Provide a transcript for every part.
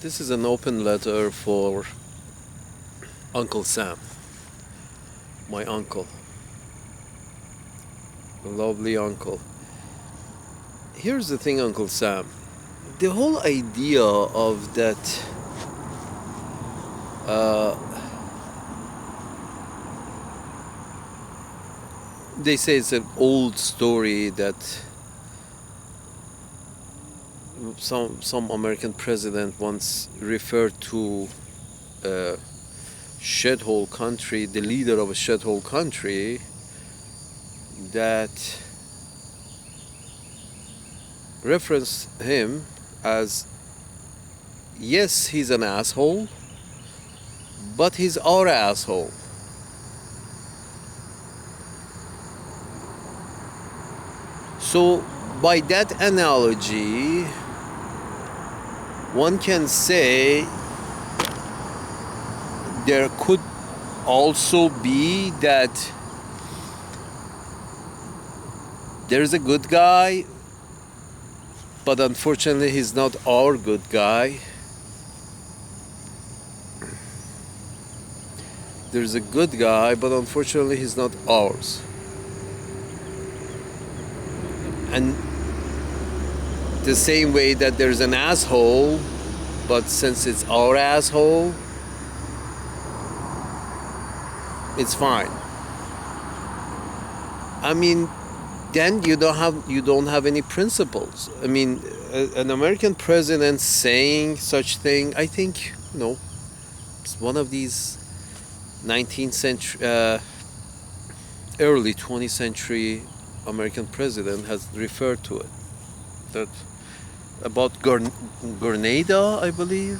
This is an open letter for Uncle Sam, my uncle, a lovely uncle. Here's the thing, Uncle Sam. The whole idea of that they say it's an old story that some American president once referred to a shithole country, the leader of a shithole country, that referenced him as, yes, he's an asshole, but he's our asshole. So by that analogy, one can say there could also be that there's a good guy, but unfortunately he's not our good guy. There's a good guy, but unfortunately he's not ours. And the same way that there's an asshole, but since it's our asshole, it's fine. I mean, then you don't have any principles. I mean, an American president saying such thing, I think, it's one of these 19th century, early 20th century American president has referred to it. That about Grenada, I believe,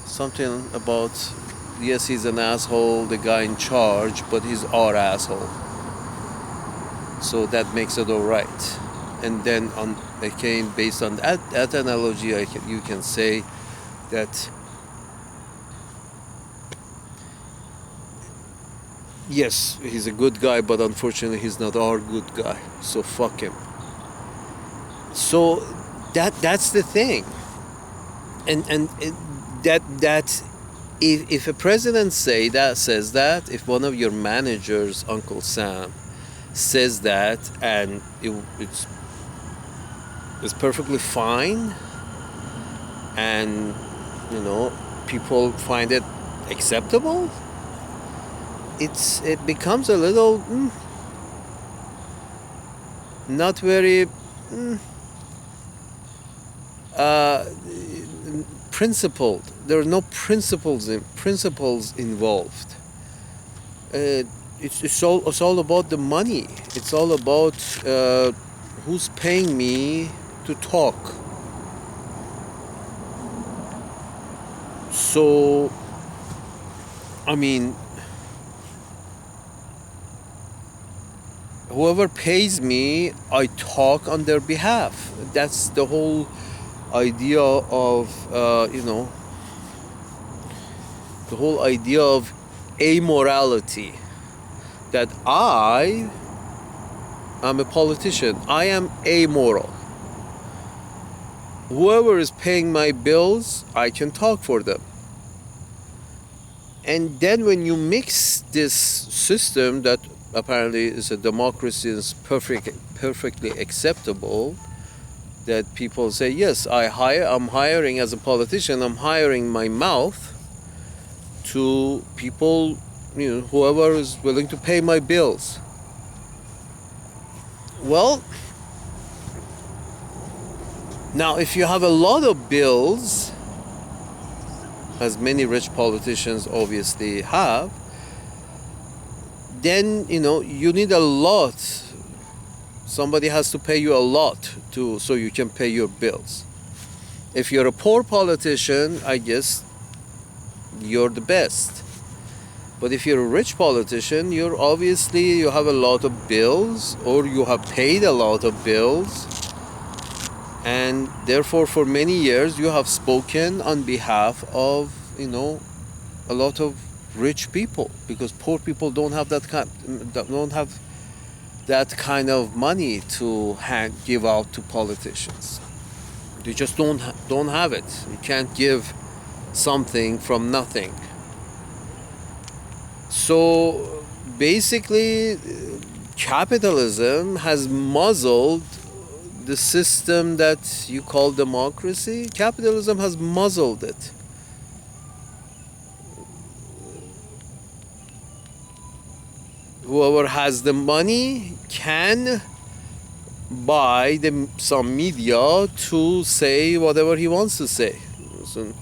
something about, yes, he's an asshole, the guy in charge, but he's our asshole. So that makes it all right. And then again, based on that analogy, you can say that, yes, he's a good guy, but unfortunately he's not our good guy. So fuck him. So that's the thing. And that if a president says that, if one of your managers, Uncle Sam, says that, and it's perfectly fine, and people find it acceptable, it becomes a little not very principled. There are no principles involved. It's all about the money. It's all about who's paying me to talk. So, I mean, whoever pays me, I talk on their behalf. That's the whole idea of, the whole idea of amorality. That I am a politician. I am amoral. Whoever is paying my bills, I can talk for them. And then when you mix this system that apparently is a democracy, is perfectly acceptable, that people say, yes, I'm hiring as a politician, I'm hiring my mouth to people, whoever is willing to pay my bills. Well, now if you have a lot of bills, as many rich politicians obviously have, then you need a lot. Somebody has to pay you a lot so you can pay your bills. If you're a poor politician, I guess you're the best. But if you're a rich politician, you have a lot of bills, or you have paid a lot of bills, and therefore for many years you have spoken on behalf of a lot of rich people, because poor people don't have that kind of money to give out to politicians. They just don't have it. You can't give something from nothing. So basically, capitalism has muzzled the system that you call democracy. Capitalism has muzzled it. Whoever has the money can buy some media to say whatever he wants to say. So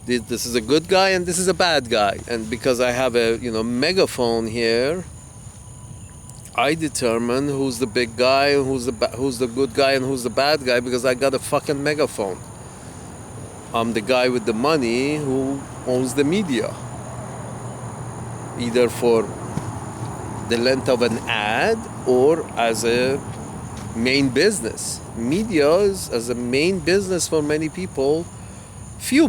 this is a good guy and this is a bad guy, and because I have a megaphone here, I determine who's the big guy and who's the good guy and who's the bad guy, because I got a fucking megaphone. I'm the guy with the money who owns the media, either for the length of an ad or as a main business. Media is as a main business for many people. For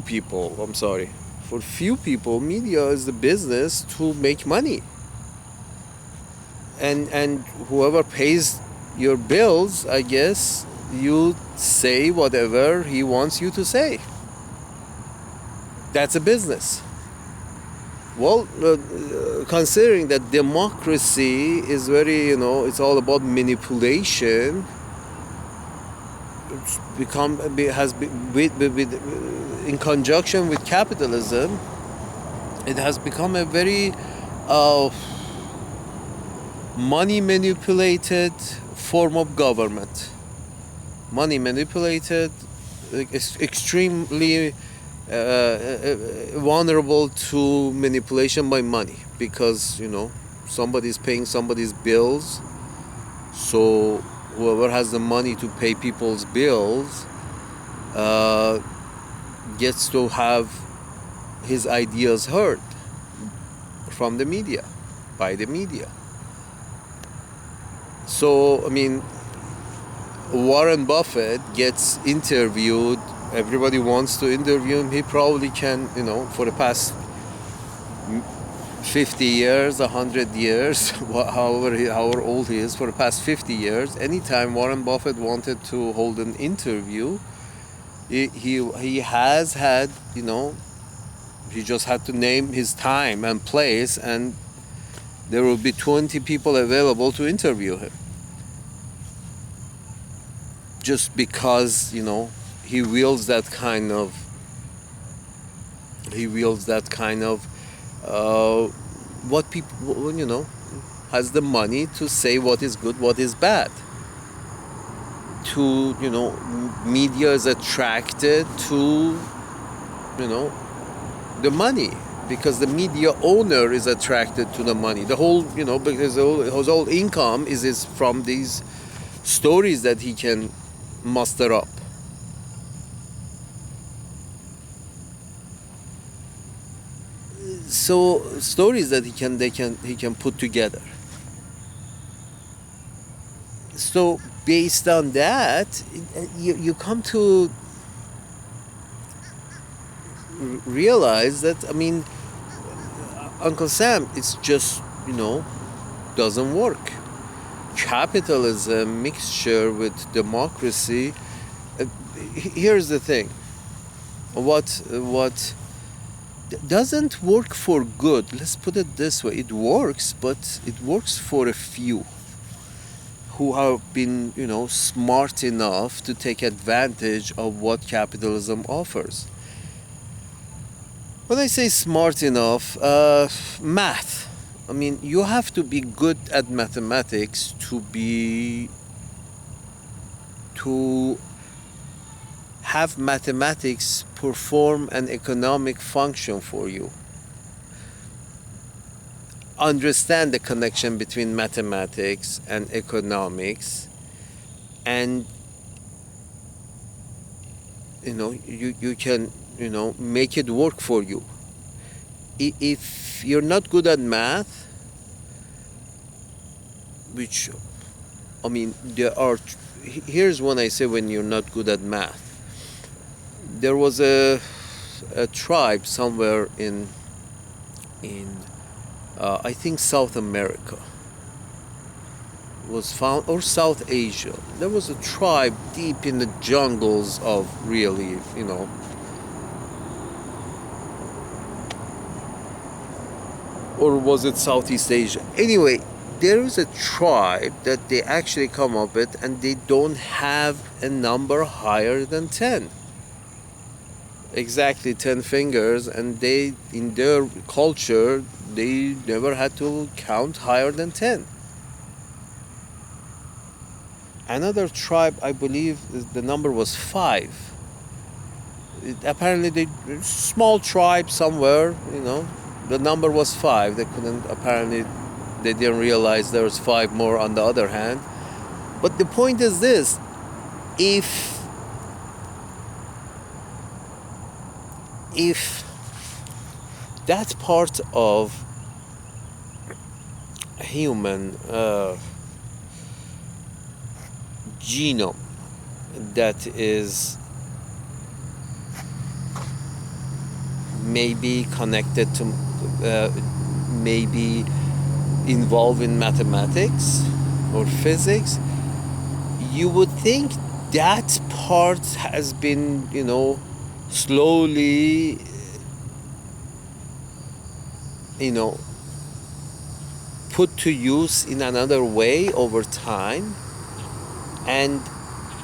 few people, media is the business to make money. And whoever pays your bills, I guess, you say whatever he wants you to say. That's a business. Well, considering that democracy is very, it's all about manipulation, it's in conjunction with capitalism, it has become a very money manipulated form of government. Money manipulated, extremely vulnerable to manipulation by money, because somebody's paying somebody's bills. So whoever has the money to pay people's bills gets to have his ideas heard from the media, by the media. So Warren Buffett gets interviewed. Everybody wants to interview him. He probably can, for the past 50 years, 100 years, however old he is, for the past 50 years, anytime Warren Buffett wanted to hold an interview, he has had, he just had to name his time and place, and there will be 20 people available to interview him. Just because, he wields that kind of what people, has the money to say what is good, what is bad. To, media is attracted to, the money, because the media owner is attracted to the money. The whole, because his whole income is from these stories that he can muster up. So stories that he can put together. So based on that, you come to realize that, Uncle Sam, it's just, doesn't work. Capitalism mixture with democracy. Here's the thing. What doesn't work for good, let's put it this way, it works, but it works for a few who have been, smart enough to take advantage of what capitalism offers. When I say smart enough, math. You have to be good at mathematics to have mathematics perform an economic function for you. Understand the connection between mathematics and economics, and you can make it work for you. If you're not good at math, which here's when I say when you're not good at math. There was a tribe somewhere in I think South America. was found, or South Asia. There was a tribe deep in the jungles of, really, or was it Southeast Asia? Anyway, there is a tribe that they actually come up with, and they don't have a number higher than 10. Exactly 10 fingers, and they, in their culture, they never had to count higher than 10. Another tribe, I believe, the number was 5. Apparently, they small tribe somewhere, the number was 5. They didn't realize there was 5 more on the other hand. But the point is this: if that part of human genome that is maybe connected to, maybe involved in mathematics or physics, you would think that part has been, slowly, put to use in another way over time, and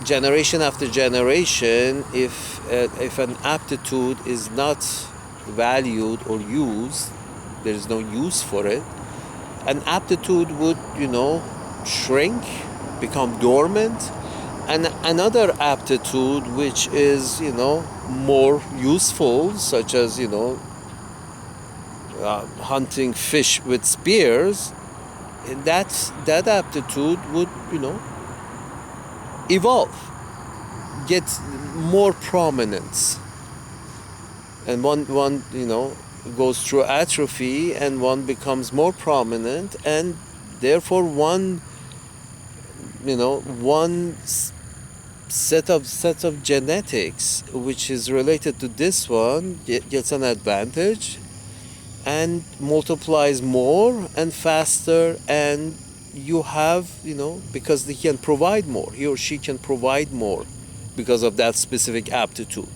generation after generation, if an aptitude is not valued or used, there is no use for it, an aptitude would, shrink, become dormant, and another aptitude which is, more useful, such as, hunting fish with spears, that aptitude would, evolve, get more prominence, and one goes through atrophy, and one becomes more prominent, and therefore one set of genetics which is related to this one gets an advantage and multiplies more and faster, and you have, because he or she can provide more because of that specific aptitude.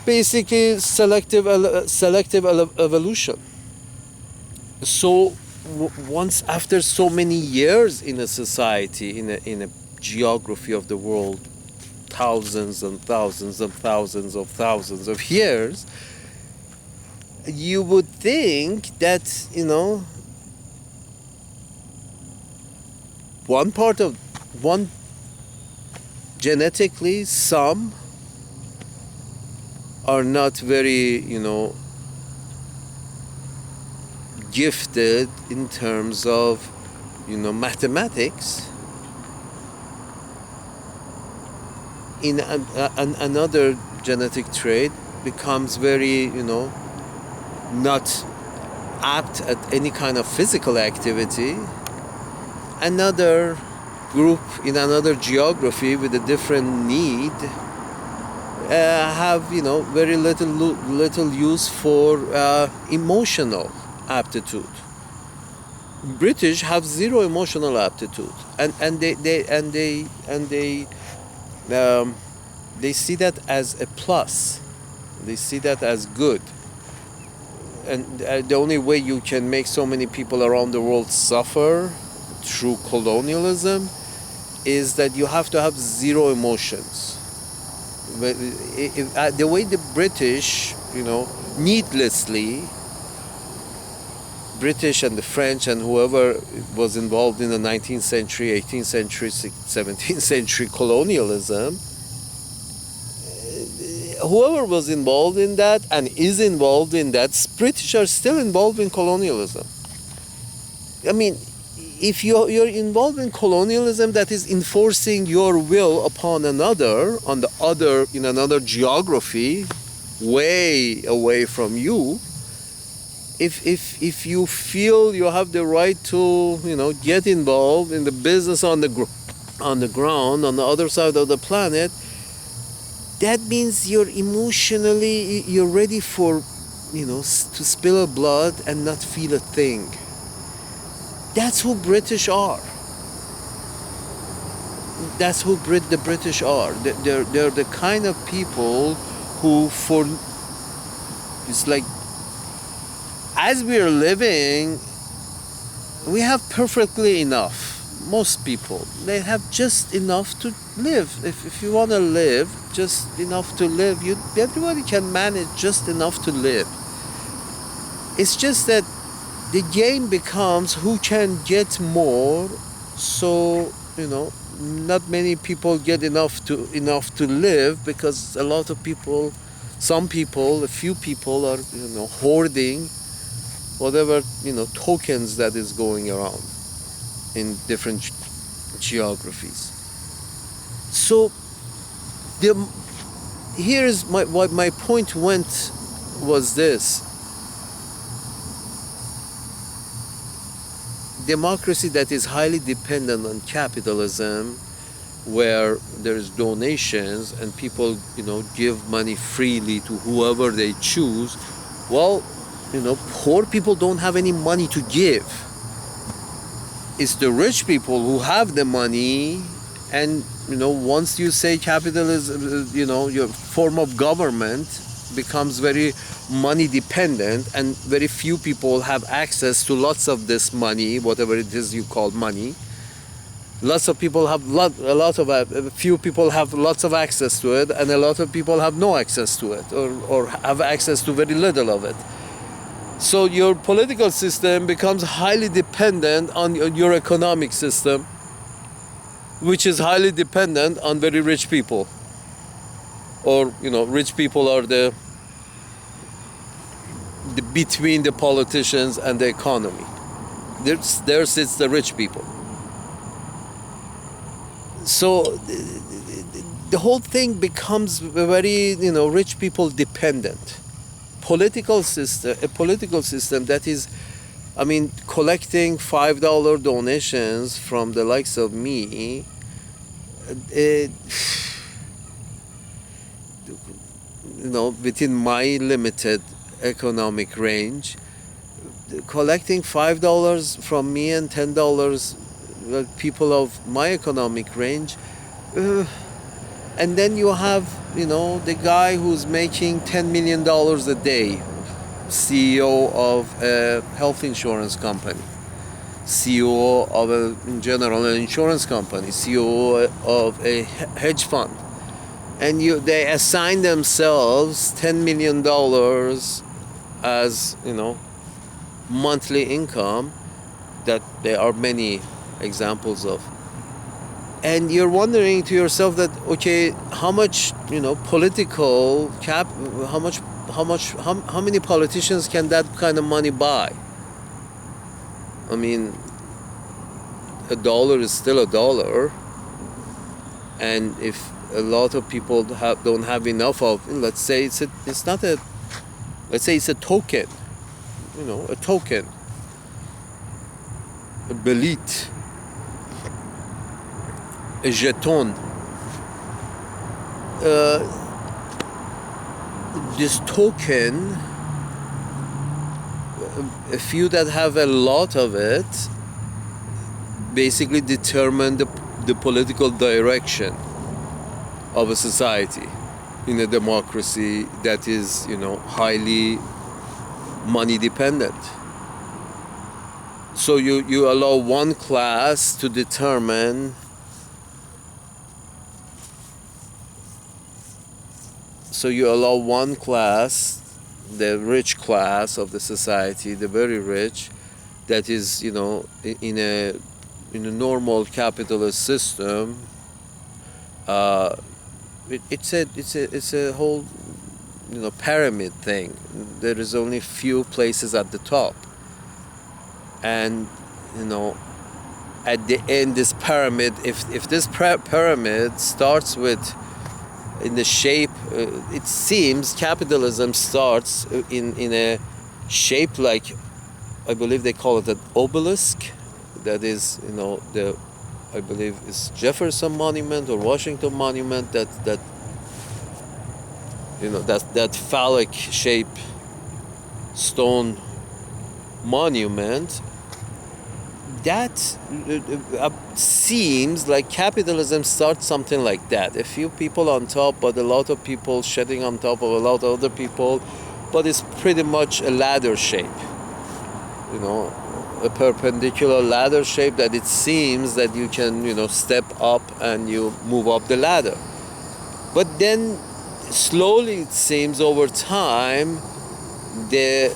Basically, selective evolution. So once, after so many years in a society, in a geography of the world, thousands and thousands and thousands of thousands of years, you would think that, one genetically, some are not very, gifted in terms of, mathematics. In another genetic trait becomes very, not apt at any kind of physical activity. Another group in another geography with a different need have, very little use for emotional aptitude. British have zero emotional aptitude, and they see that as a plus. They see that as good. And the only way you can make so many people around the world suffer through colonialism is that you have to have zero emotions. The way the British, needlessly, British and the French and whoever was involved in the 19th century, 18th century, 17th century colonialism, whoever was involved in that and is involved in that, British are still involved in colonialism. I mean, if you're involved in colonialism that is enforcing your will upon another, in another geography, way away from you, if you feel you have the right to, get involved in the business on the ground, on the other side of the planet, that means you're ready for, to spill blood and not feel a thing. That's who British are. That's who the British are. They're the kind of people who, for it's like, as we are living, we have perfectly enough. Most people, they have just enough to live. If you want to live, just enough to live. Everybody can manage just enough to live. It's just that the game becomes who can get more. So not many people get enough to live, because a lot of people, some people, a few people are hoarding whatever tokens that is going around in different geographies. So here's what my point was this: democracy that is highly dependent on capitalism, where there's donations and people give money freely to whoever they choose. Well, poor people don't have any money to give. It's the rich people who have the money. And once you say capitalism, your form of government becomes very money dependent, and very few people have access to lots of this money, whatever it is you call money. Lots of people have a few people have lots of access to it, and a lot of people have no access to it, or have access to very little of it. So your political system becomes highly dependent on your economic system, which is highly dependent on very rich people. Or rich people are the between the politicians and the economy. There sits the rich people. So the whole thing becomes very rich people dependent. A political system that is, collecting $5 donations from the likes of me, within my limited economic range, collecting $5 from me and $10 people of my economic range, and then you have the guy who's making $10 million a day, CEO of a health insurance company, CEO of in general an insurance company, CEO of a hedge fund, and they assign themselves $10 million as monthly income, that there are many examples of. And you're wondering to yourself that, okay, how much political cap, how many politicians can that kind of money buy? A dollar is still a dollar, and if a lot of people don't have enough of, let's say it's a token, a belit, a jeton. This token, a few that have a lot of it, basically determine the political direction of a society in a democracy that is, highly money dependent. So you allow one class to determine. So you allow one class, the rich class of the society, the very rich, that is, in a normal capitalist system. It's a whole, pyramid thing. There is only few places at the top, and at the end, this pyramid. If this pyramid starts with, in the shape, it seems capitalism starts in a shape like, I believe they call it an obelisk. That is, I believe is Jefferson Monument or Washington Monument. That phallic shape stone monument. that seems like capitalism starts something like that. A few people on top, but a lot of people shedding on top of a lot of other people, but it's pretty much a ladder shape, you know, a perpendicular ladder shape that it seems that you can, you know, step up and you move up the ladder. But then slowly it seems over time the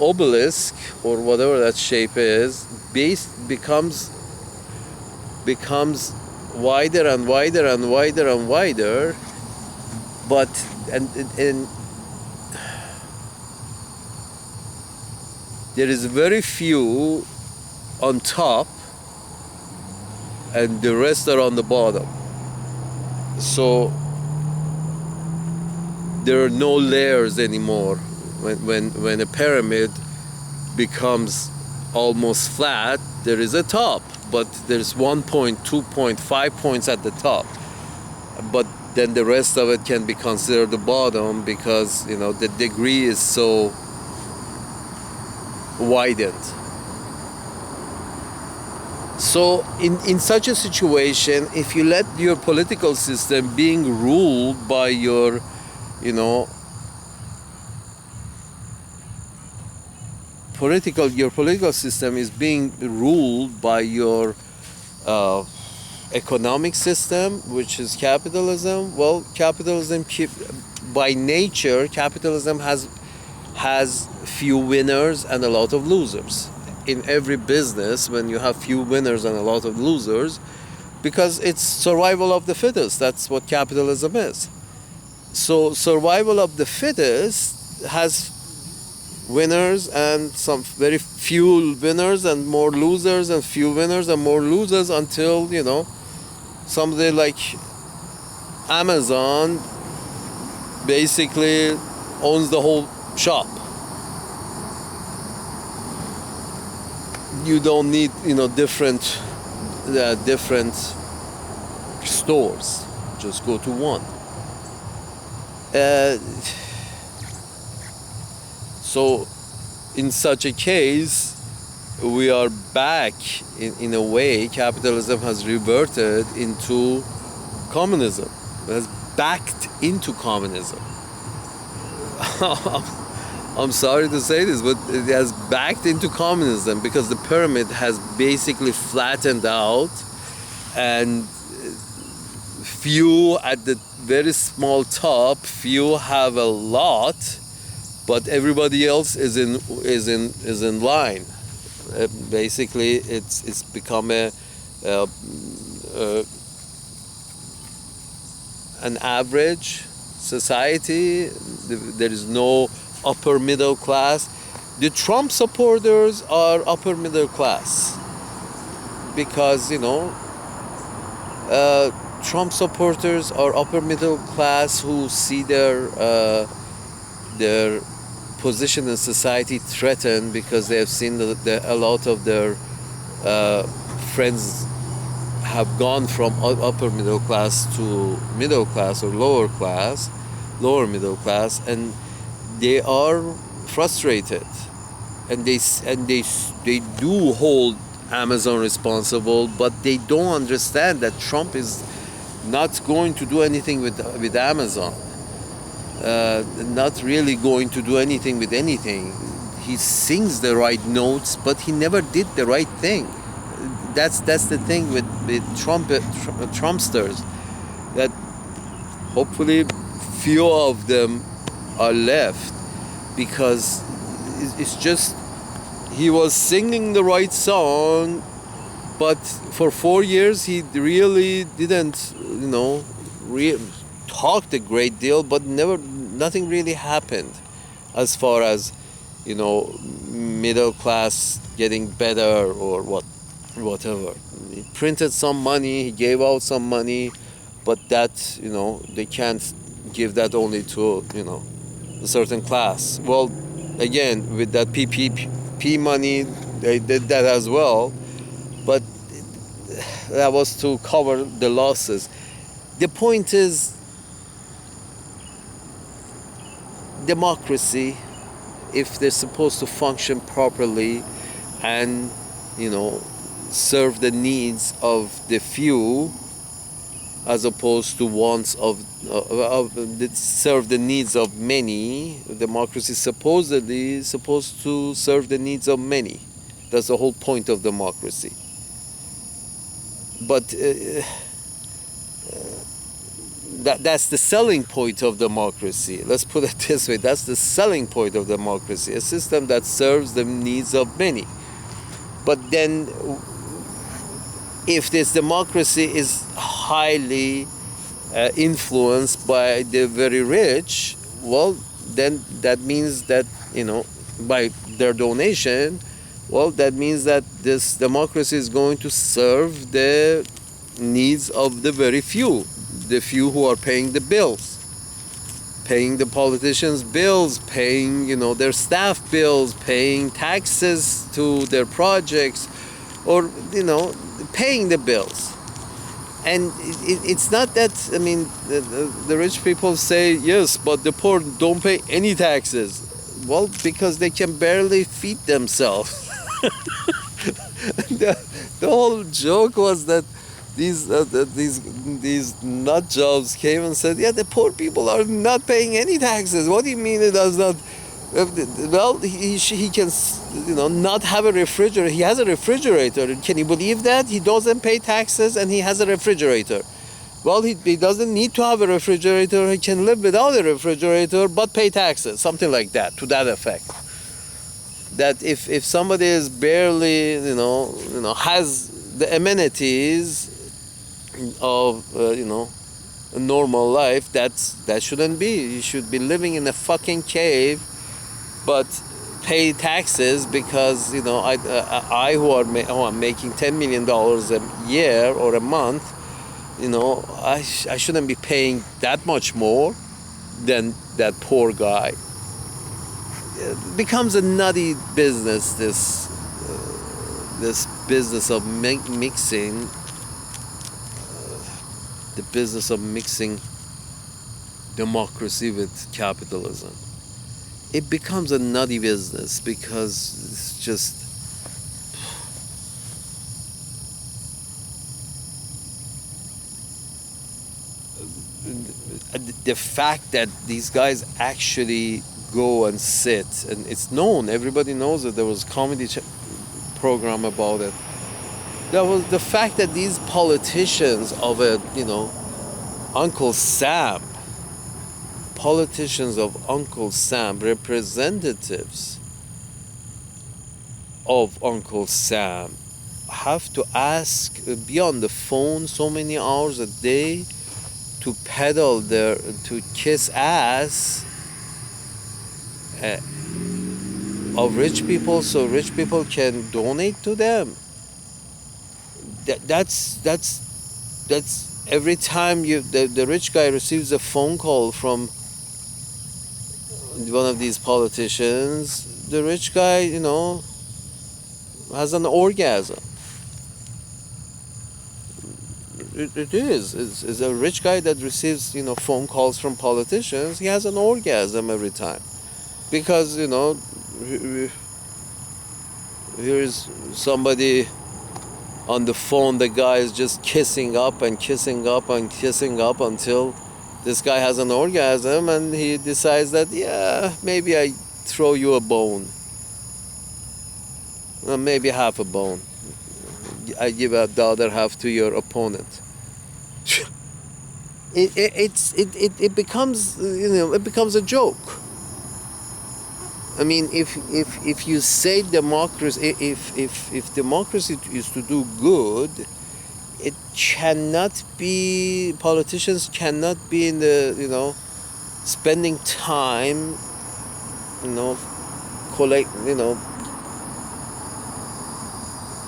obelisk or whatever that shape is becomes wider and wider and wider and wider, but and there is very few on top and the rest are on the bottom. So there are no layers anymore. When a pyramid becomes almost flat, there is a top, but there's 1 point, 2 point, 5 points at the top. But then the rest of it can be considered the bottom because, you know, the degree is so widened. So in such a situation, if you let your political system being ruled by your, you know, your political system is being ruled by your economic system, which is capitalism. Well, capitalism by nature, capitalism has few winners and a lot of losers. In every business, when you have few winners and a lot of losers, because it's survival of the fittest. That's what capitalism is. So survival of the fittest has winners and some very few winners and more losers and few winners and more losers until, you know, somebody like Amazon basically owns the whole shop. You don't need, you know, different stores. Just go to one. So in such a case, we are back in a way. Capitalism has reverted into communism. It has backed into communism. I'm sorry to say this, but it has backed into communism because the pyramid has basically flattened out, and few at the very small top, few have a lot, but everybody else is in line. Basically, it's become an average society. There is no upper middle class. The Trump supporters are upper middle class because, you know, Trump supporters are upper middle class who see their position in society threatened because they have seen that a lot of their friends have gone from upper middle class to middle class or lower middle class, and they are frustrated, and they do hold Amazon responsible, but they don't understand that Trump is not going to do anything with Amazon. Not really going to do anything with anything. He sings the right notes, but he never did the right thing. That's the thing with Trumpsters, that hopefully few of them are left, because it's just he was singing the right song, but for 4 years he really didn't, you know, talked a great deal, but nothing really happened as far as, you know, middle class getting better or whatever. He printed some money, he gave out some money, but that, you know, they can't give that only to, you know, a certain class. Well, again, with that PPP money, they did that as well, but that was to cover the losses. The point is, democracy, if they're supposed to function properly and you know, serve the needs of the few as opposed to wants of serve the needs of many. Democracy supposedly is supposed to serve the needs of many. That's the whole point of democracy. But that's the selling point of democracy. Let's put it this way. That's the selling point of democracy. A system that serves the needs of many. But then if this democracy is highly influenced by the very rich, well, then that means that, you know, by their donation, well, that means that this democracy is going to serve the needs of the very few, the few who are paying the bills, paying the politicians' bills, paying, you know, their staff bills, paying taxes to their projects, or, you know, paying the bills. And it's not that, I mean, the rich people say, yes, but the poor don't pay any taxes. Well, because they can barely feed themselves. the whole joke was that these nut jobs came and said, yeah, the poor people are not paying any taxes. What do you mean it does not? Well, he can, you know, not have a refrigerator. He has a refrigerator. Can you believe that? He doesn't pay taxes and he has a refrigerator. Well, he doesn't need to have a refrigerator. He can live without a refrigerator but pay taxes. Something like that, to that effect. That if somebody is barely, you know, has the amenities of, you know, a normal life, that shouldn't be. You should be living in a fucking cave, but pay taxes because, you know, I who am making $10 million a year or a month, you know, I shouldn't be paying that much more than that poor guy. It becomes a nutty business, this business of mixing, the business of mixing democracy with capitalism. It becomes a nutty business because it's just, the fact that these guys actually go and sit, and it's known, everybody knows that there was a comedy program about it. That was the fact that these politicians of a, you know, Uncle Sam, politicians of Uncle Sam, representatives of Uncle Sam, have to ask, be on the phone so many hours a day to peddle to kiss ass of rich people so rich people can donate to them. That's every time the rich guy receives a phone call from one of these politicians, the rich guy, you know, has an orgasm. It is. It's a rich guy that receives, you know, phone calls from politicians. He has an orgasm every time, because, you know, here is somebody on the phone. The guy is just kissing up and kissing up and kissing up until this guy has an orgasm, and he decides that, yeah, maybe I throw you a bone, maybe half a bone. I give out the other half to your opponent. It becomes, you know, it becomes a joke. I mean, if you say democracy, if democracy is to do good, it cannot be, politicians cannot be in the, you know, spending time, you know,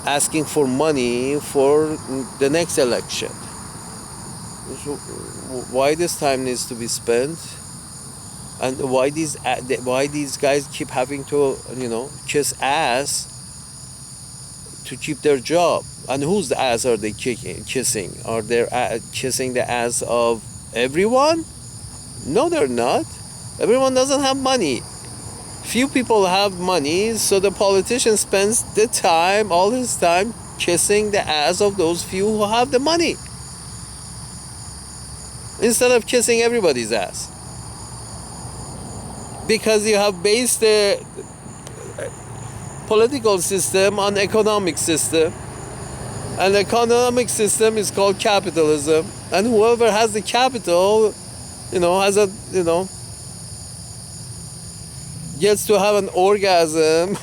asking for money for the next election. So why this time needs to be spent, and why these guys keep having to, you know, kiss ass to keep their job? And whose ass are they kissing? Are they kissing the ass of everyone? No, they're not. Everyone doesn't have money. Few people have money, so the politician spends the time, all his time, kissing the ass of those few who have the money, instead of kissing everybody's ass. Because you have based the political system on economic system, and the economic system is called capitalism, and whoever has the capital, has a, gets to have an orgasm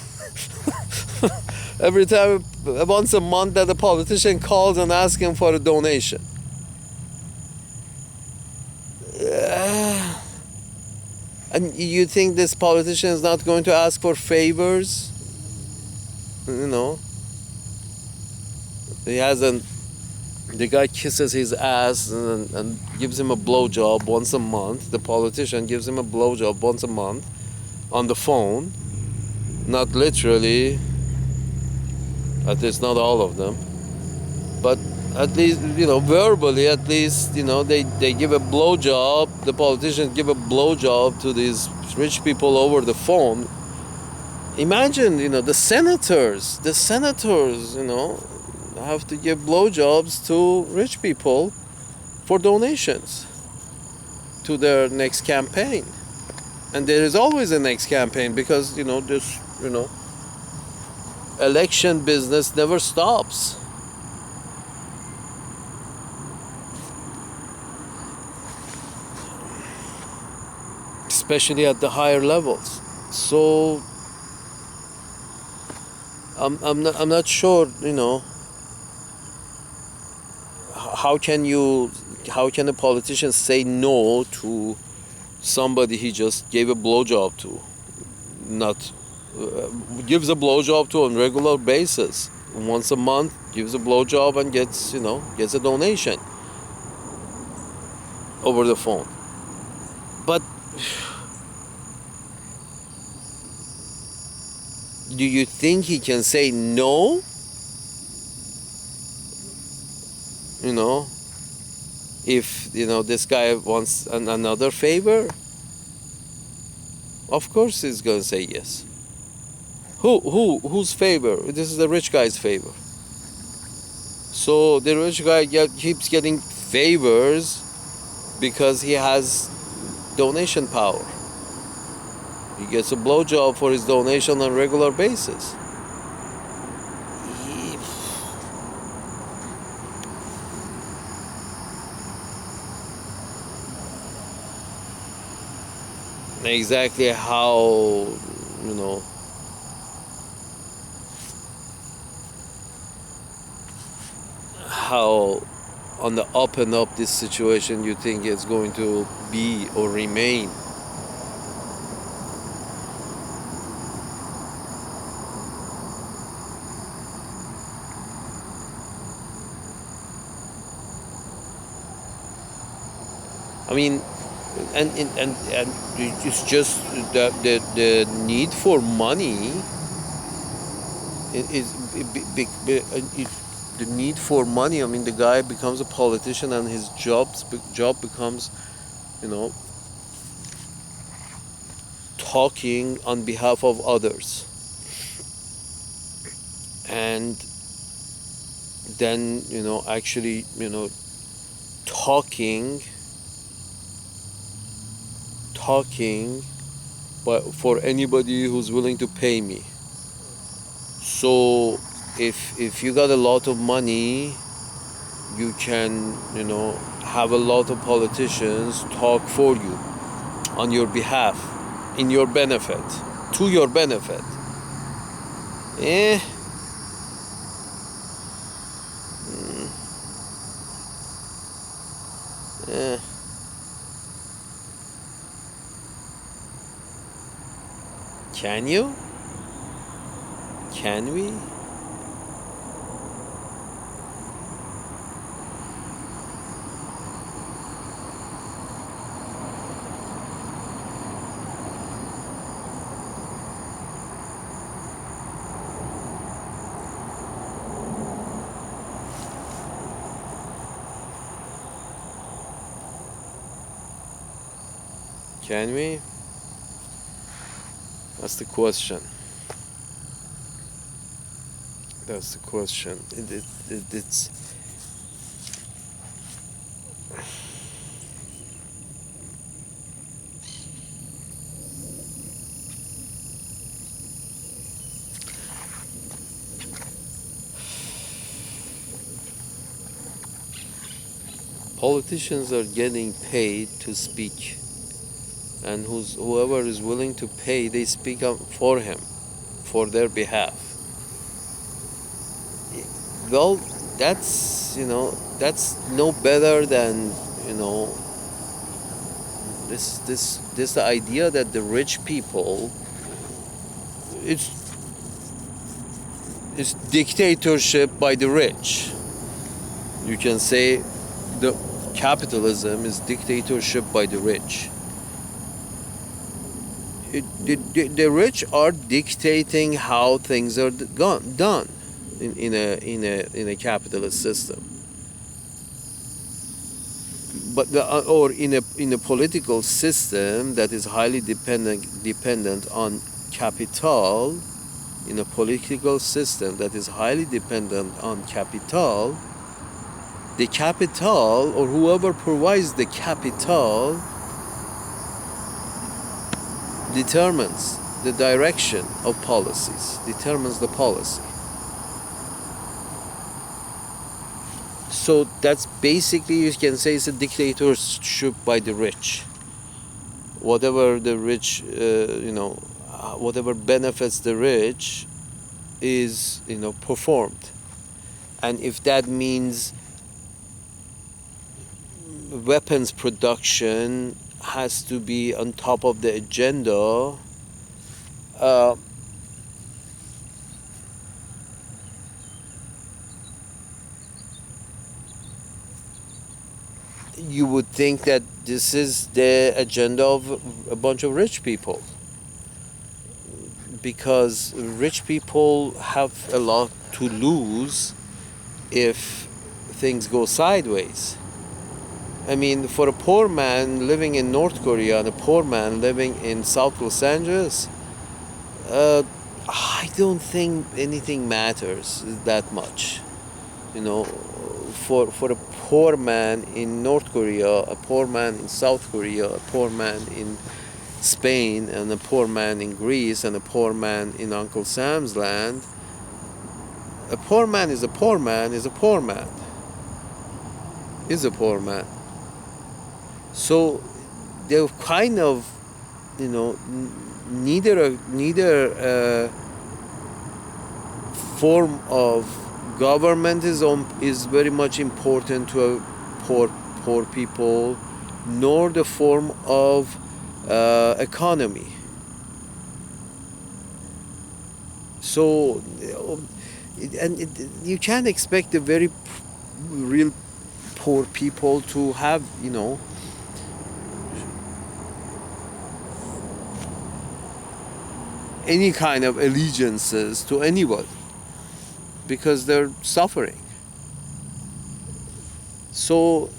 every time, once a month, that the politician calls and asks him for a donation. And you think this politician is not going to ask for favors? He hasn't. The guy kisses his ass and gives him a blowjob once a month. The politician gives him a blowjob once a month on the phone. Not literally, at least not all of them. But at least, verbally, at least, they give a blowjob. The politicians give a blowjob to these rich people over the phone. Imagine, the senators, have to give blowjobs to rich people for donations to their next campaign. And there is always a next campaign, because, this, election business never stops. Especially at the higher levels. So I'm not sure, how can a politician say no to somebody he just gave a blowjob to? Not gives a blowjob to on a regular basis. Once a month, gives a blowjob and gets a donation over the phone. But do you think he can say no? If this guy wants another favor, of course he's going to say yes. Whose favor? This is the rich guy's favor. So the rich guy keeps getting favors because he has donation power. He gets a blowjob for his donation on a regular basis. Exactly how, how on the up and up this situation you think it's going to be or remain. I mean, and it's just the need for money. The need for money. I mean, the guy becomes a politician, and his job becomes, talking on behalf of others, and then actually talking but for anybody who's willing to pay me. So if you got a lot of money, you can have a lot of politicians talk for you on your behalf, in your benefit, to your benefit. Can you? Can we? Can we? That's the question. That's the question. It's politicians are getting paid to speak, and whoever is willing to pay, they speak up for him, for their behalf. Well, that's no better than, you know, this idea that the rich people, it's it's dictatorship by the rich. You can say the capitalism is dictatorship by the rich. The rich are dictating how things are done in a capitalist system. But or in a political system that is highly dependent on capital. In a political system that is highly dependent on capital, the capital, or whoever provides the capital, determines the direction of policies, determines the policy. So that's basically, you can say, it's a dictatorship by the rich. Whatever the rich, whatever benefits the rich is, performed. And if that means weapons production has to be on top of the agenda, you would think that this is the agenda of a bunch of rich people, because rich people have a lot to lose if things go sideways. I mean, for a poor man living in North Korea and a poor man living in South Los Angeles, I don't think anything matters that much. For a poor man in North Korea, a poor man in South Korea, a poor man in Spain, and a poor man in Greece, and a poor man in Uncle Sam's land, a poor man is a poor man is a poor man is a poor man. So they're kind of, neither form of government is very much important to poor people, nor the form of economy. So, you can't expect the very real poor people to have, any kind of allegiances to anyone, because they're suffering. So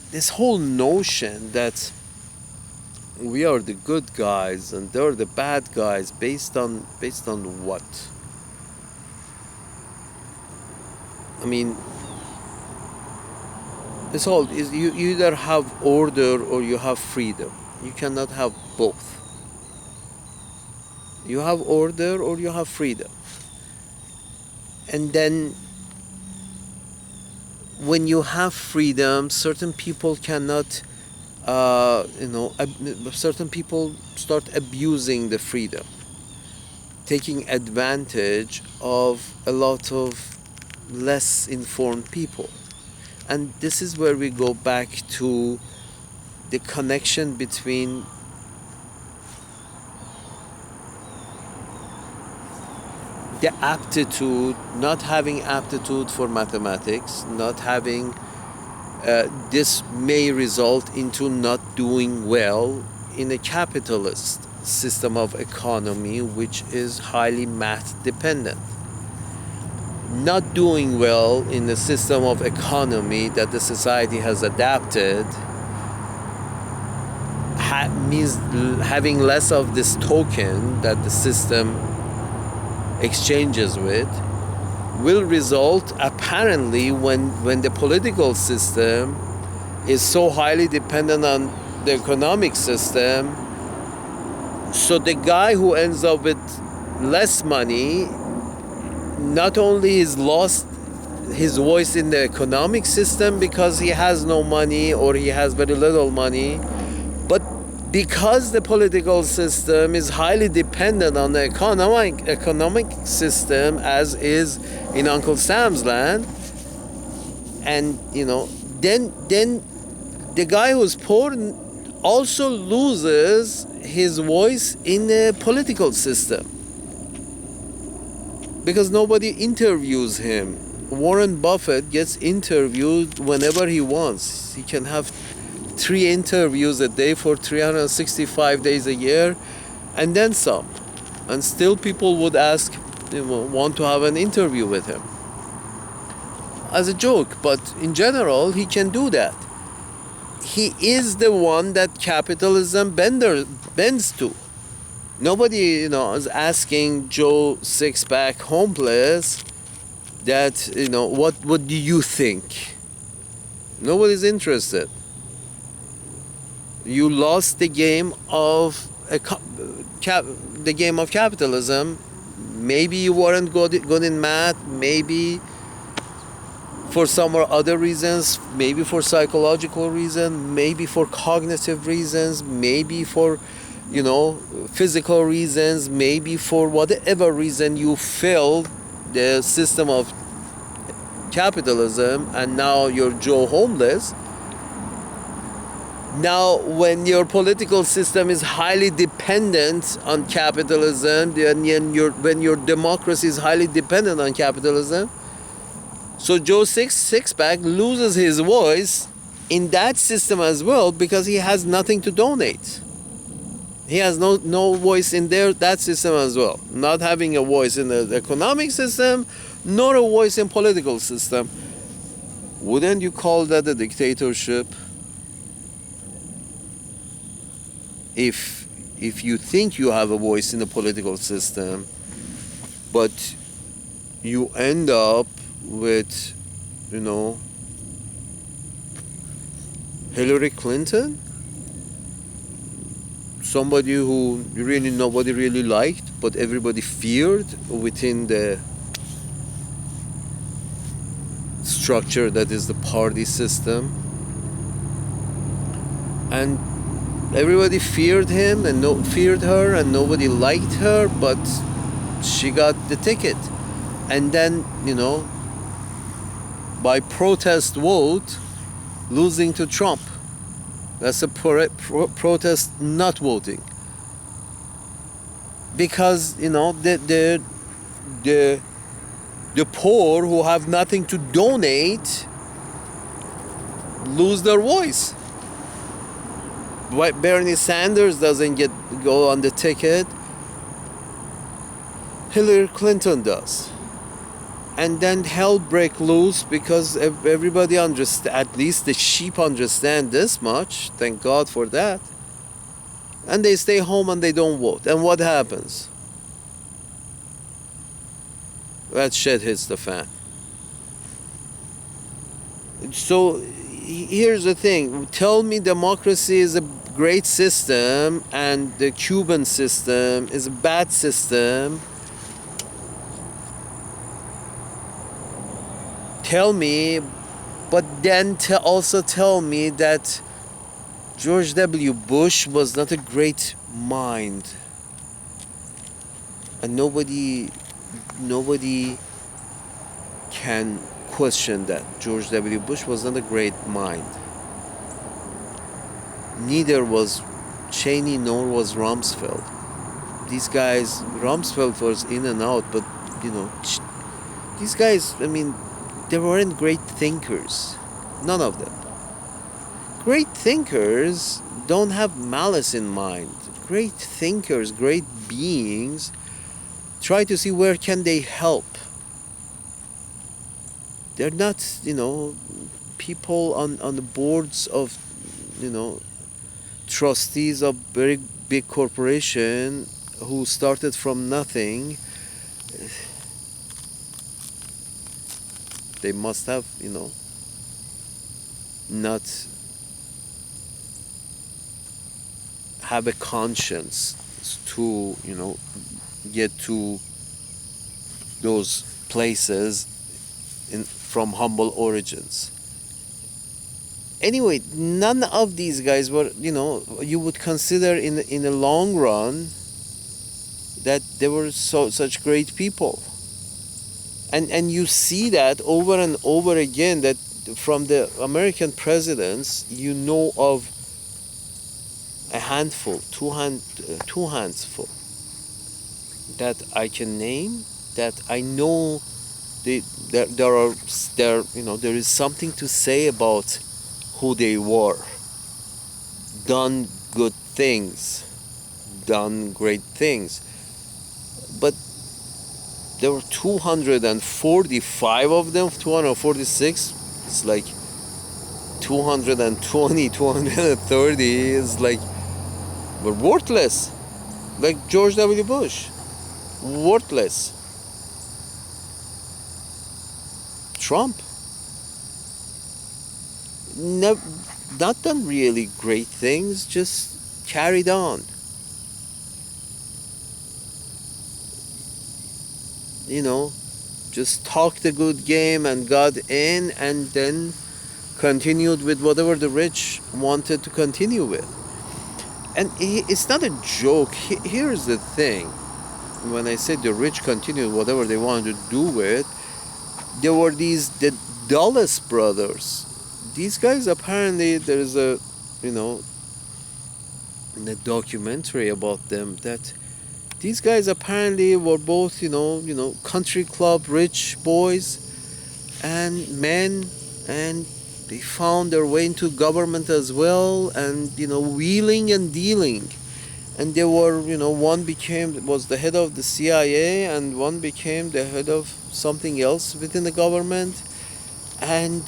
this whole notion that we are the good guys and they're the bad guys, based on what? I mean, it's all is, you either have order or you have freedom. You cannot have both. You have order or you have freedom. And then when you have freedom, certain people cannot, certain people start abusing the freedom, taking advantage of a lot of less informed people. And this is where we go back to the connection between the aptitude, not having aptitude for mathematics, not having, this may result into not doing well in a capitalist system of economy, which is highly math dependent. Not doing well in the system of economy that the society has adapted means having less of this token that the system exchanges with, will result apparently when the political system is so highly dependent on the economic system. So the guy who ends up with less money, not only is lost his voice in the economic system because he has no money or he has very little money, but because the political system is highly dependent on the economic system, as is in Uncle Sam's land, and then the guy who's poor also loses his voice in the political system because nobody interviews him. Warren Buffett gets interviewed whenever he wants. He can have 3 interviews a day for 365 days a year and then some. And still people would want to have an interview with him. As a joke, but in general, he can do that. He is the one that capitalism bends to. Nobody, is asking Joe Sixpack homeless that, what do you think? Nobody's interested. You lost the game of capitalism. Maybe you weren't good in math. Maybe for some or other reasons. Maybe for psychological reasons. Maybe for cognitive reasons. Maybe for, physical reasons. Maybe for whatever reason you failed the system of capitalism, and now you're Joe homeless. Now, when your political system is highly dependent on capitalism, when your democracy is highly dependent on capitalism, so Joe Sixpack loses his voice in that system as well because he has nothing to donate. He has no voice in that system as well. Not having a voice in the economic system, nor a voice in political system. Wouldn't you call that a dictatorship? If you think you have a voice in the political system, but you end up with, Hillary Clinton, somebody who nobody really liked, but everybody feared within the structure that is the party system, and everybody feared him and feared her, and nobody liked her, but she got the ticket. And then, by protest vote, losing to Trump. That's a protest not voting. Because, the poor who have nothing to donate lose their voice. Why Bernie Sanders doesn't go on the ticket, Hillary Clinton does. And then hell break loose because everybody understand, at least the sheep understand this much, thank God for that. And they stay home and they don't vote. And what happens? That shit hits the fan. So here's the thing. Tell me democracy is a great system and the Cuban system is a bad system. Tell me, but then also tell me that George W. Bush was not a great mind. And nobody can question that. George W. Bush was not a great mind. Neither was Cheney nor was Rumsfeld. These guys, Rumsfeld was in and out, but these guys, they weren't great thinkers. None of them. Great thinkers don't have malice in mind. Great thinkers, great beings, try to see where can they help. They're not, people on the boards of, trustees of very big corporation who started from nothing. They must have, not have a conscience to, get to those places from humble origins. Anyway, none of these guys were, you would consider in the long run that they were such great people. And you see that over and over again, that from the American presidents, of a handful, two handsful that I can name, that I know there is something to say about who they were, done good things, done great things. But there were 245 of them, 246. It's like 220, 230 is like, were worthless. Like George W. Bush, worthless. Trump, not done really great things, just carried on. Just talked a good game and got in, and then continued with whatever the rich wanted to continue with. And it's not a joke. Here's the thing. When I said the rich continued whatever they wanted to do with, there were the Dulles brothers. These guys, apparently, there is a documentary about them, that these guys apparently were both, country club rich boys and men, and they found their way into government as well, and, wheeling and dealing. And they were, one was the head of the CIA, and one became the head of something else within the government. And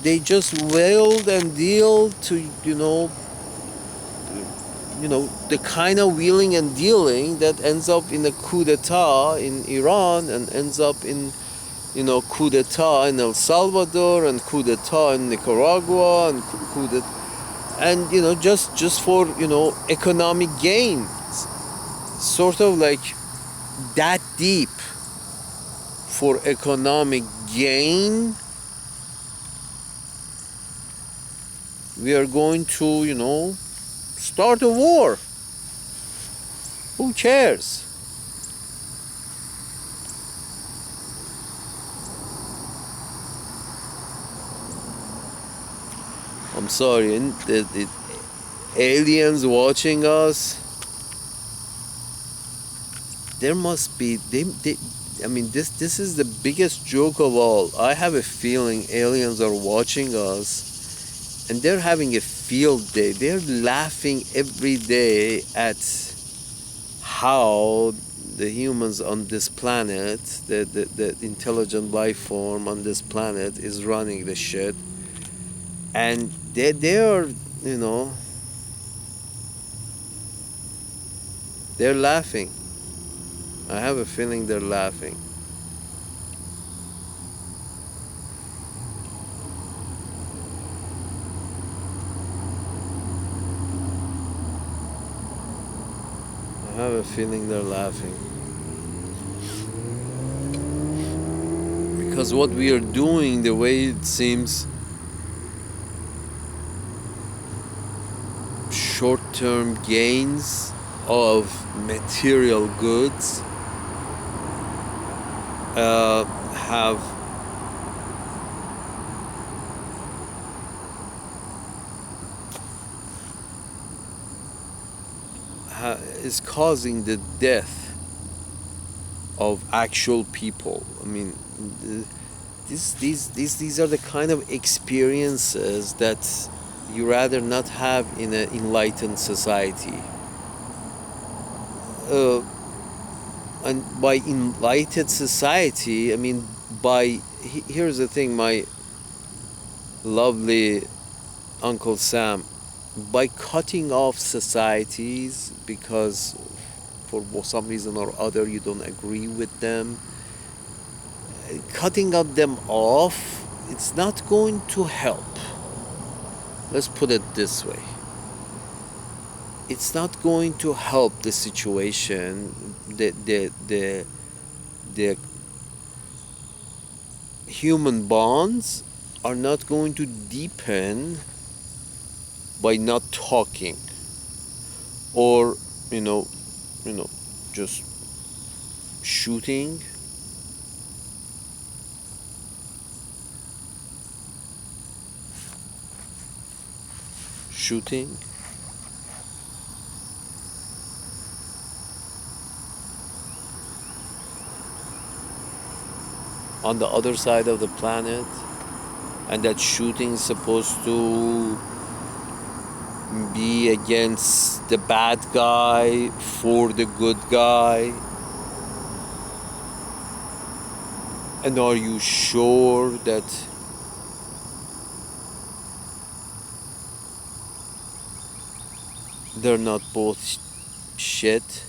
they just wheeled and dealed to, the kind of wheeling and dealing that ends up in a coup d'etat in Iran, and ends up in, coup d'etat in El Salvador, and coup d'etat in Nicaragua, and coup d'etat, and just for economic gains, sort of like that deep for economic gain. We are going to start a war. Who cares? I'm sorry, the aliens watching us. There must be this is the biggest joke of all. I have a feeling aliens are watching us, and they're having a field day. They're laughing every day at how the humans on this planet, the intelligent life form on this planet, is running the shit. And they are, they're laughing. I have a feeling they're laughing. I have a feeling they're laughing. Because what we are doing, the way it seems, short-term gains of material goods have is causing the death of actual people. I mean, these are the kind of experiences that you rather not have in an enlightened society. And by enlightened society, I mean here's the thing. My lovely Uncle Sam by cutting off societies because for some reason or other you don't agree with them, cutting up them off, it's not going to help. Let's put it this way. It's not going to help the situation. The human bonds are not going to deepen by not talking, or just shooting. Shooting. On the other side of the planet, and that shooting is supposed to be against the bad guy for the good guy. And are you sure that they're not both shit?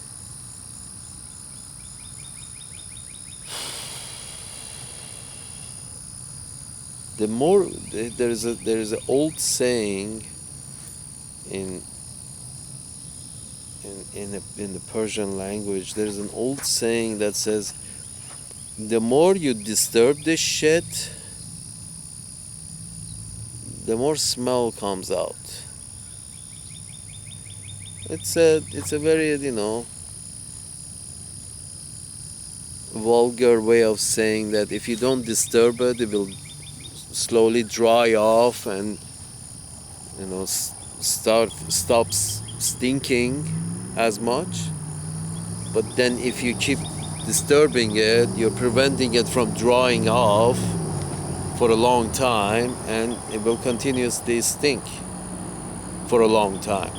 The more there's an old saying in the Persian language. There's an old saying that says, the more you disturb this shit, the more smell comes out. It's a very, vulgar way of saying that if you don't disturb it, it will slowly dry off and stops stinking as much. But then if you keep disturbing it, you're preventing it from drying off for a long time, and it will continuously stink for a long time.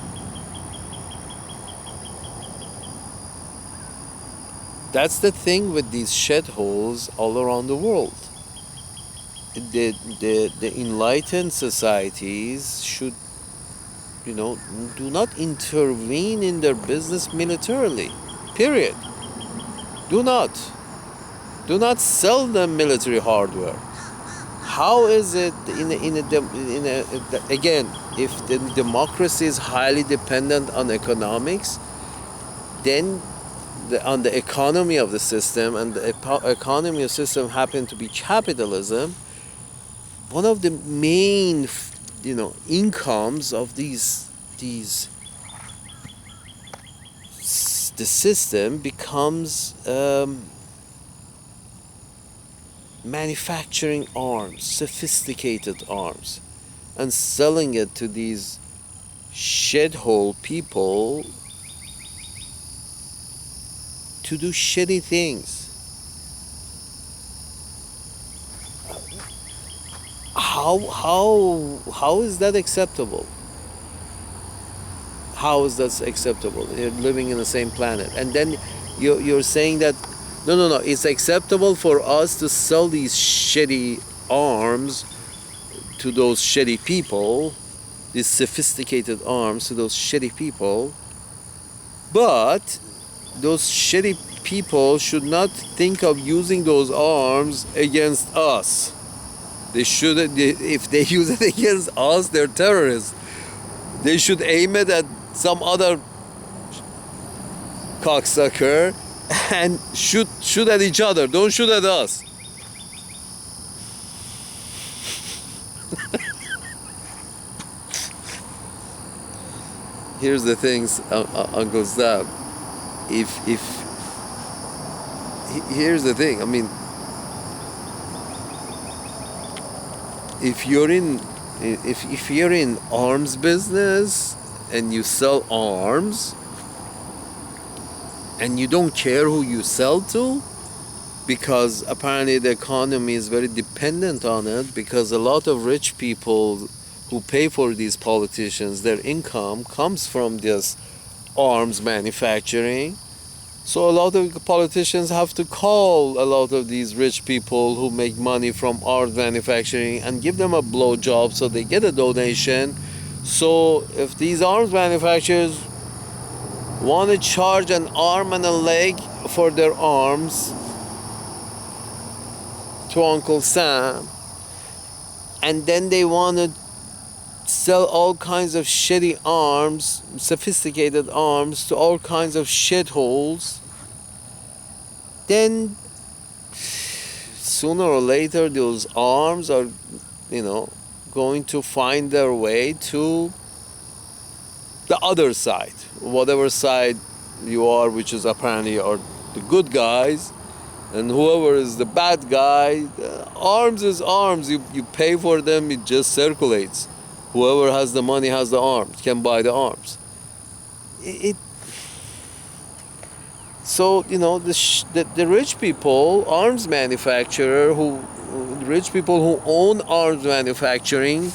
That's the thing with these shitholes all around the world. The enlightened societies should, do not intervene in their business militarily. Period. Do not sell them military hardware. How is it again, if the democracy is highly dependent on economics, then on the economy of the system, and the economy of the system happen to be capitalism, one of the main incomes of the system becomes manufacturing arms, sophisticated arms, and selling it to these shithole people to do shitty things. How is that acceptable? How is that acceptable? You're living in the same planet, and then you're saying that no, it's acceptable for us to sell these shitty arms to those shitty people, these sophisticated arms to those shitty people, but those shitty people should not think of using those arms against us. They shouldn't. If they use it against us, they're terrorists. They should aim it at some other cocksucker and shoot at each other. Don't shoot at us. Here's the things, Uncle Stab. Here's the thing. I mean, if you're in arms business and you sell arms and you don't care who you sell to, because apparently the economy is very dependent on it, because a lot of rich people who pay for these politicians, their income comes from this arms manufacturing. So a lot of politicians have to call a lot of these rich people who make money from arms manufacturing and give them a blowjob so they get a donation, So if these arms manufacturers want to charge an arm and a leg for their arms to Uncle Sam, and then they want to sell all kinds of shitty arms, sophisticated arms, to all kinds of shitholes, then sooner or later those arms are, going to find their way to the other side, whatever side you are, which is apparently are the good guys, and whoever is the bad guy. Arms is arms. You pay for them, it just circulates. Whoever has the money has the arms, can buy the arms. So the rich people, arms manufacturer, rich people who own arms manufacturing,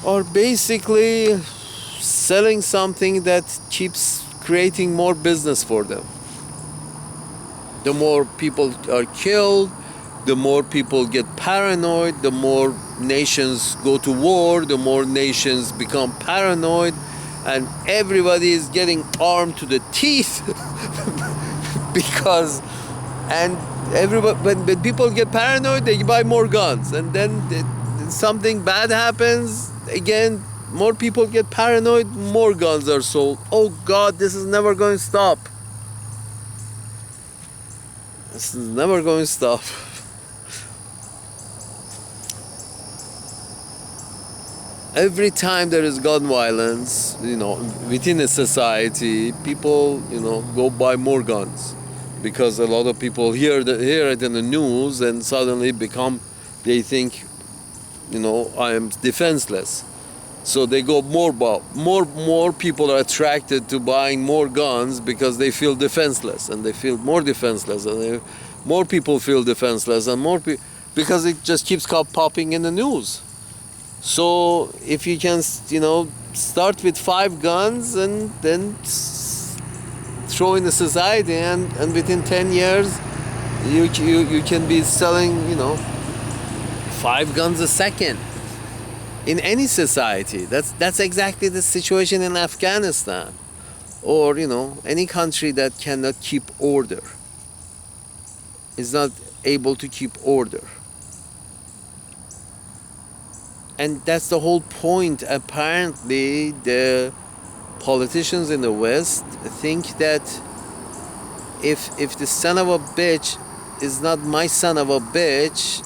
are basically selling something that keeps creating more business for them. The more people are killed, the more people get paranoid, the more nations go to war, the more nations become paranoid, and everybody is getting armed to the teeth because, and everybody, when people get paranoid, they buy more guns, and then something bad happens, again, more people get paranoid, more guns are sold. Oh God, this is never going to stop. This is never going to stop. Every time there is gun violence, within a society, people, go buy more guns, because a lot of people hear it in the news and suddenly they think, I am defenseless. So they go more people are attracted to buying more guns because they feel defenseless, and they feel more defenseless, and more people feel defenseless, and because it just keeps popping in the news. So if you can, start with 5 guns and then throw in the society, and within 10 years you can be selling, 5 guns a second. In any society, that's exactly the situation in Afghanistan, or any country that cannot keep order, is not able to keep order. And that's the whole point. Apparently, the politicians in the West think that if the son of a bitch is not my son of a bitch,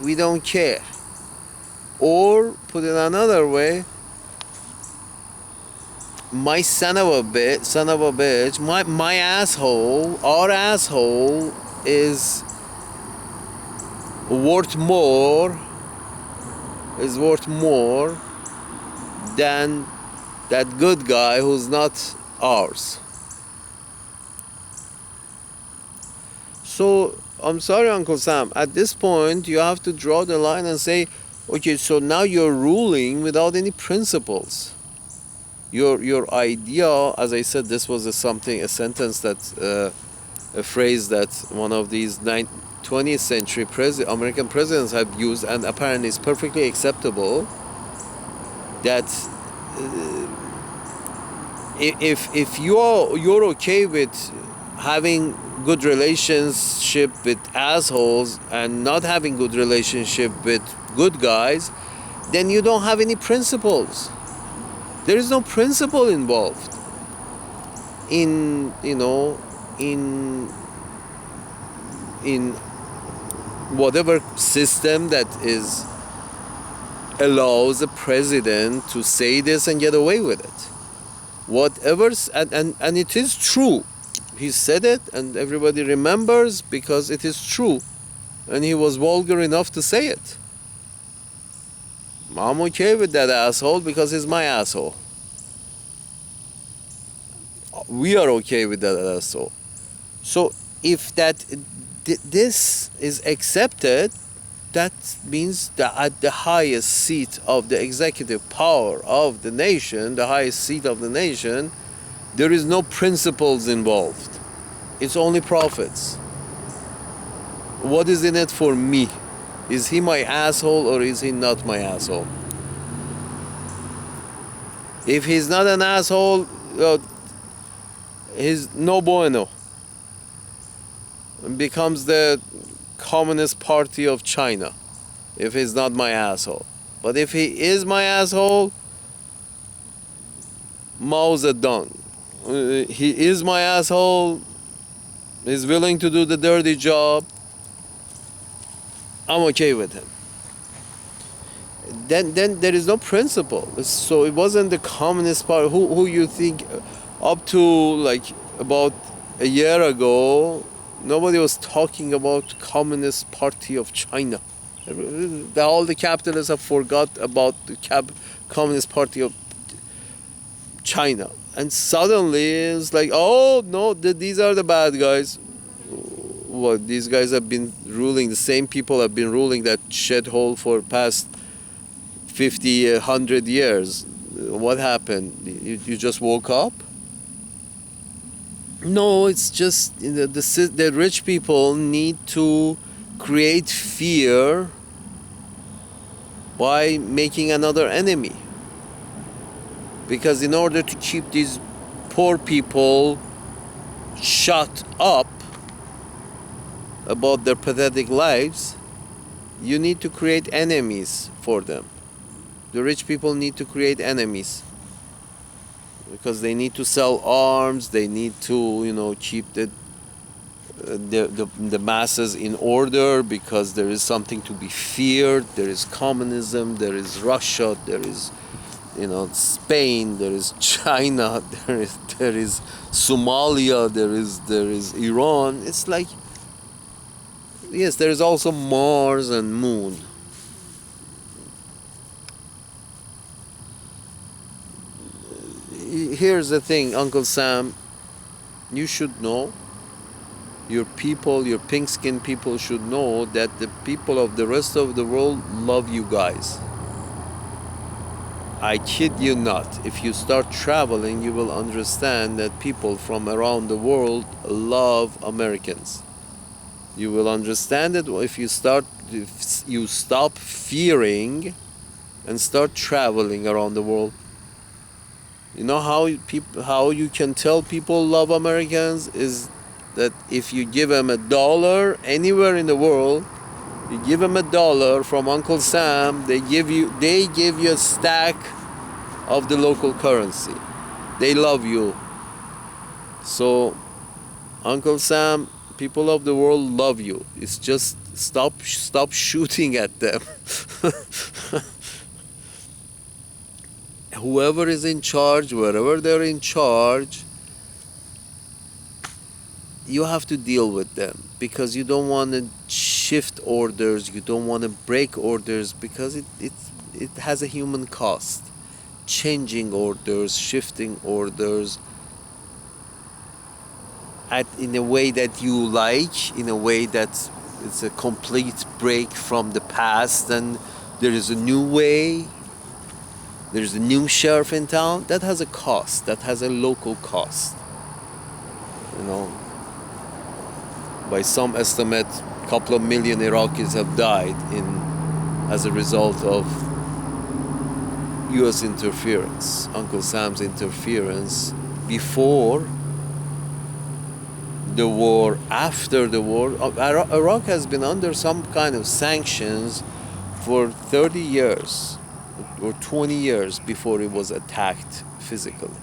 we don't care. Or, put it another way, my son of a bitch, my asshole, our asshole is worth more than that good guy who's not ours. So, I'm sorry, Uncle Sam, at this point you have to draw the line and say, okay, so now you're ruling without any principles. Your idea, as I said, this was a sentence that, a phrase that one of these 20th century American presidents have used, and apparently is perfectly acceptable, that if you're okay with having good relationship with assholes and not having good relationship with good guys, then you don't have any principles. There is no principle involved in whatever system that allows a president to say this and get away with it. And it is true. He said it and everybody remembers because it is true. And he was vulgar enough to say it. I'm okay with that asshole because he's my asshole. We are okay with that asshole. So if this is accepted, that means that at the highest seat of the executive power of the nation, the highest seat of the nation, there is no principles involved. It's only profits. What is in it for me? Is he my asshole or is he not my asshole? If he's not an asshole, he's no bueno. And becomes the Communist Party of China. If he's not my asshole. But if he is my asshole, Mao Zedong. He is my asshole. He's willing to do the dirty job. I'm okay with him. Then there is no principle. So it wasn't the Communist Party. Who you think up to like about a year ago, nobody was talking about Communist Party of China. All the capitalists have forgot about the Communist Party of China. And suddenly it's like, oh no, these are the bad guys. What, these guys have been ruling, the same people have been ruling that shithole for past 50, 100 years. What happened? You just woke up? No, it's just the rich people need to create fear by making another enemy. Because in order to keep these poor people shut up about their pathetic lives, you need to create enemies for them. The rich people need to create enemies because they need to sell arms. They need to, keep the masses in order because there is something to be feared. There is communism. There is Russia. There is, Spain. There is China. There is Somalia. There is Iran. It's like, yes, there is also Mars and Moon. Here's the thing, Uncle Sam, you should know, your people, your pink-skinned people should know that the people of the rest of the world love you guys. I kid you not. If you start traveling, you will understand that people from around the world love Americans. You will understand it if you stop fearing and start traveling around the world. You know how you can tell people love Americans is that if you give them $1 anywhere in the world, you give them $1 from Uncle Sam, they give you a stack of the local currency. They love you. So, Uncle Sam, people of the world love you. It's just stop shooting at them. Whoever is in charge, wherever they're in charge, you have to deal with them because you don't want to shift orders, you don't want to break orders because it has a human cost. Changing orders, shifting orders in a way that you like, in a way that it's a complete break from the past and there is a new way. There's a new sheriff in town. That has a cost. That has a local cost. By some estimate, a couple of million Iraqis have died as a result of U.S. interference, Uncle Sam's interference before the war, after the war. Iraq has been under some kind of sanctions for 30 years. Or 20 years before it was attacked physically.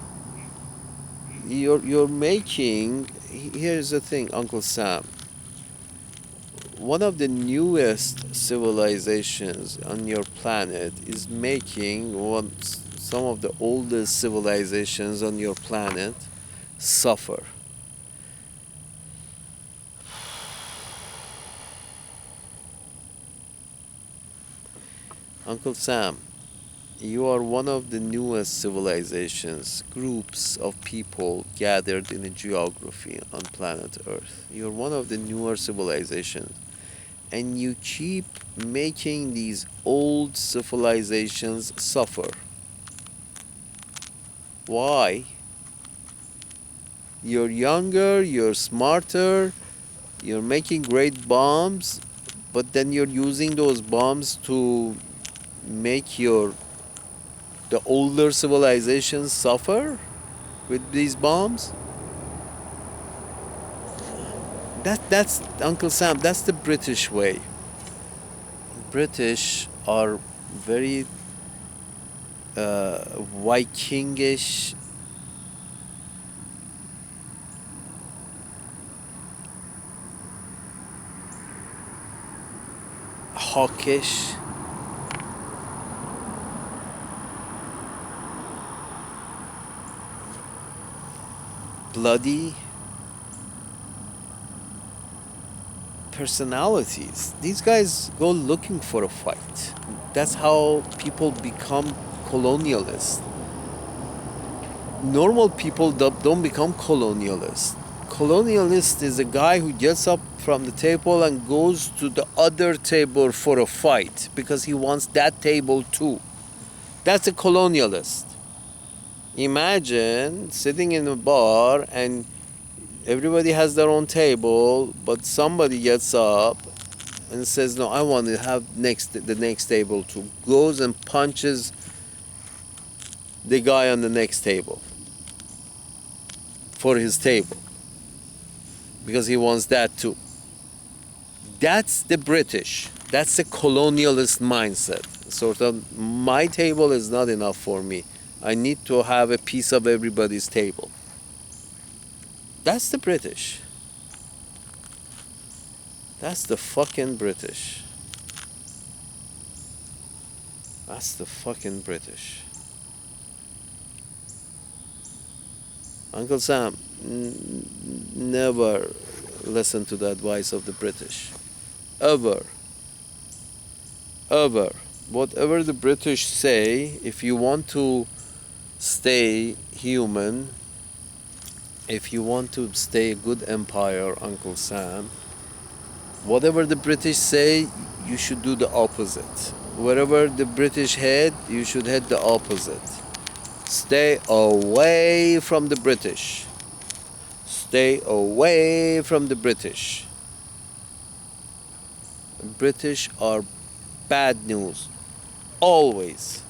You're making, here's the thing, Uncle Sam. One of the newest civilizations on your planet is making some of the oldest civilizations on your planet suffer. Uncle Sam, you are one of the newest civilizations, groups of people gathered in a geography on planet Earth. You're one of the newer civilizations. And you keep making these old civilizations suffer. Why? You're younger, you're smarter, you're making great bombs, but then you're using those bombs to make your the older civilizations suffer with these bombs. That's Uncle Sam. That's the British way. British are very Vikingish, hawkish. Bloody personalities. These guys go looking for a fight. That's how people become colonialists. Normal people don't become colonialists. Colonialist is a guy who gets up from the table and goes to the other table for a fight because he wants that table too. That's a colonialist. Imagine sitting in a bar and everybody has their own table, but somebody gets up and says, "No, I want to have the next table too." Goes and punches the guy on the next table for his table because he wants that too. That's the British. That's the colonialist mindset. Sort of, my table is not enough for me. I need to have a piece of everybody's table. That's the British. That's the fucking British. That's the fucking British. Uncle Sam, never listen to the advice of the British. Ever. Ever. Whatever the British say, if you want to stay human, if you want to stay a good empire, Uncle Sam, whatever the British say, you should do the opposite. Wherever the British head, you should head the opposite. Stay away from the British. Stay away from the British. British are bad news. Always.